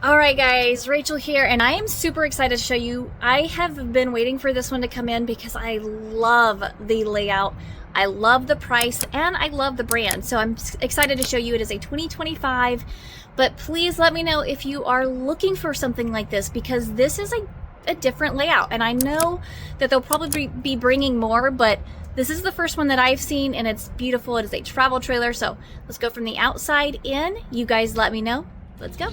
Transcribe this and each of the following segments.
All right, guys, Rachel here, and I am super excited to show you. I have been waiting for this one to come in because I love the layout, I love the price, and I love the brand. So I'm excited to show you. It is a 2025, but please let me know if you are looking for something like this, because this is a different layout, and I know that they'll probably be bringing more, but this is the first one that I've seen, and it's beautiful. It is a travel trailer. So let's go from the outside in. You guys let me know. Let's go.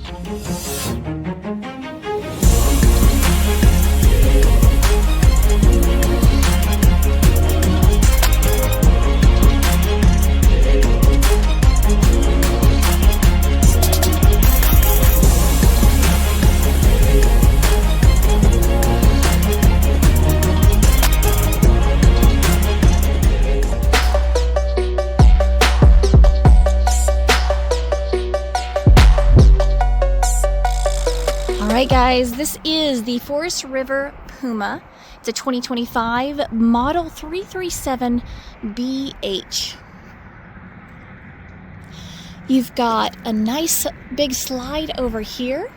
Alright guys, this is the Forest River Puma. It's a 2025 Model 337BH. You've got a nice big slide over here.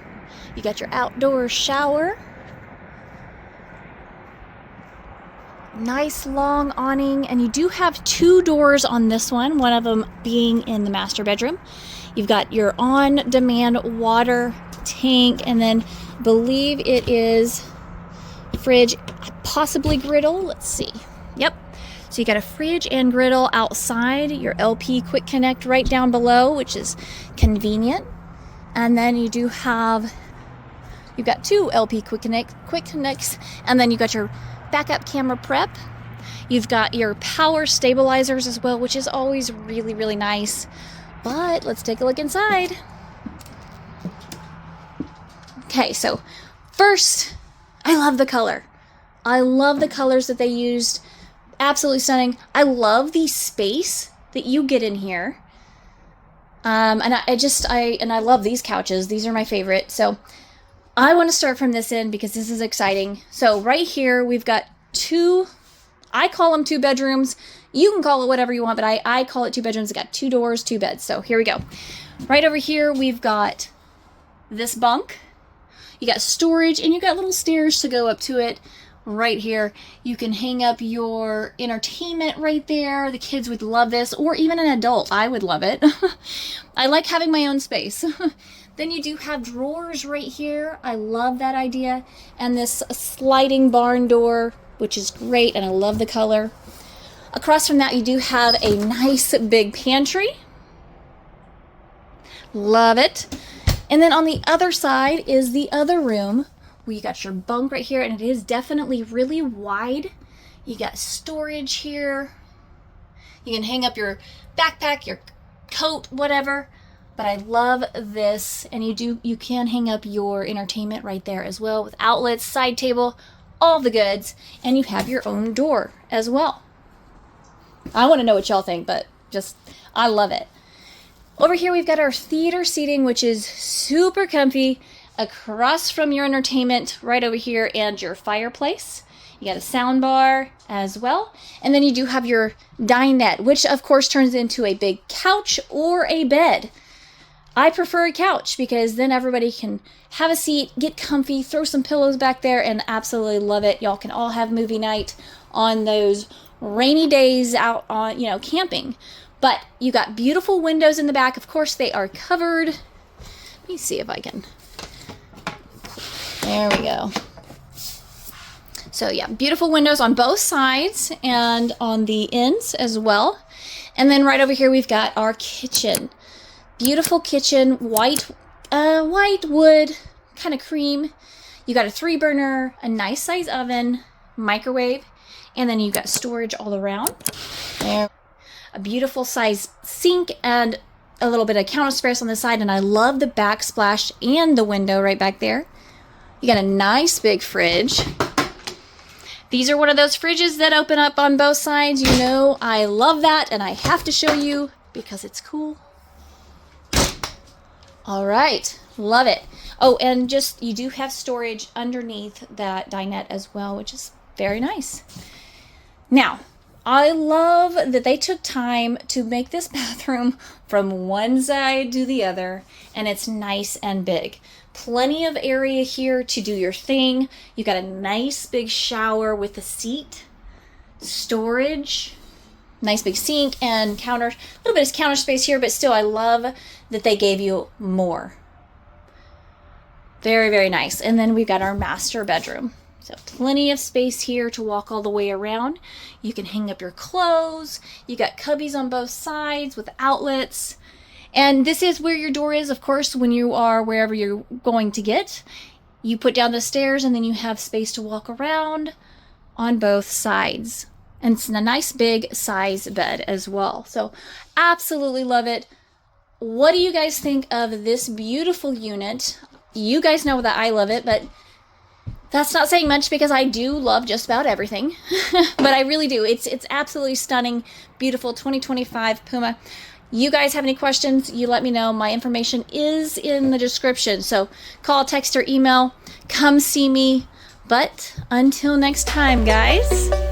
You got your outdoor shower. Nice long awning, and you do have two doors on this one of them being in the master bedroom. You've got your on-demand water tank, and then believe it is fridge, possibly griddle. Let's see. Yep. So you got a fridge and griddle outside, your LP quick connect right down below, which is convenient. And then you've got two LP quick connects, and then you got your backup camera prep. You've got your power stabilizers as well, which is always really, really nice. But let's take a look inside. Okay, so first, I love the color. I love the colors that they used. Absolutely stunning. I love the space that you get in here. And I love these couches. These are my favorite. So I want to start from this end because this is exciting. So right here, we've got I call them two bedrooms. You can call it whatever you want, but I call it two bedrooms. It's got two doors, two beds. So here we go. Right over here, we've got this bunk. You got storage, and you got little stairs to go up to it right here. You can hang up your entertainment right there. The kids would love this, or even an adult. I would love it. I like having my own space. Then you do have drawers right here. I love that idea. And this sliding barn door, which is great, and I love the color. Across from that, you do have a nice big pantry. Love it. And then on the other side is the other room where you got your bunk right here, and it is definitely really wide. You got storage here. You can hang up your backpack, your coat, whatever. But I love this, and you can hang up your entertainment right there as well with outlets, side table, all the goods, and you have your own door as well. I want to know what y'all think, but I love it. Over here, we've got our theater seating, which is super comfy, across from your entertainment right over here and your fireplace. You got a sound bar as well. And then you do have your dinette, which of course turns into a big couch or a bed. I prefer a couch because then everybody can have a seat, get comfy, throw some pillows back there, and absolutely love it. Y'all can all have movie night on those rainy days out on, camping. But you got beautiful windows in the back. Of course, they are covered. Let me see if I can. There we go. So yeah, beautiful windows on both sides and on the ends as well. And then right over here, we've got our kitchen. Beautiful kitchen, white wood, kind of cream. You got a 3-burner, a nice size oven, microwave, and then you got storage all around. There. A beautiful size sink and a little bit of counter space on the side, and I love the backsplash and the window right back there. You got a nice big fridge. These are one of those fridges that open up on both sides. You know I love that, and I have to show you because it's cool. All right, love it. Oh, and you do have storage underneath that dinette as well, which is very nice. Now, I love that they took time to make this bathroom from one side to the other, and it's nice and big. Plenty of area here to do your thing. You got a nice big shower with a seat, storage, nice big sink and counter. A little bit of counter space here, but still I love that they gave you more. Very, very nice. And then we've got our master bedroom. So plenty of space here to walk all the way around. You can hang up your clothes. You got cubbies on both sides with outlets. And this is where your door is, of course, when you are wherever you're going to get. You put down the stairs and then you have space to walk around on both sides. And it's a nice big size bed as well. So absolutely love it. What do you guys think of this beautiful unit? You guys know that I love it, but that's not saying much because I do love just about everything. But I really do. It's absolutely stunning, beautiful 2025 Puma. You guys have any questions, you let me know. My information is in the description. So call, text, or email. Come see me. But until next time, guys.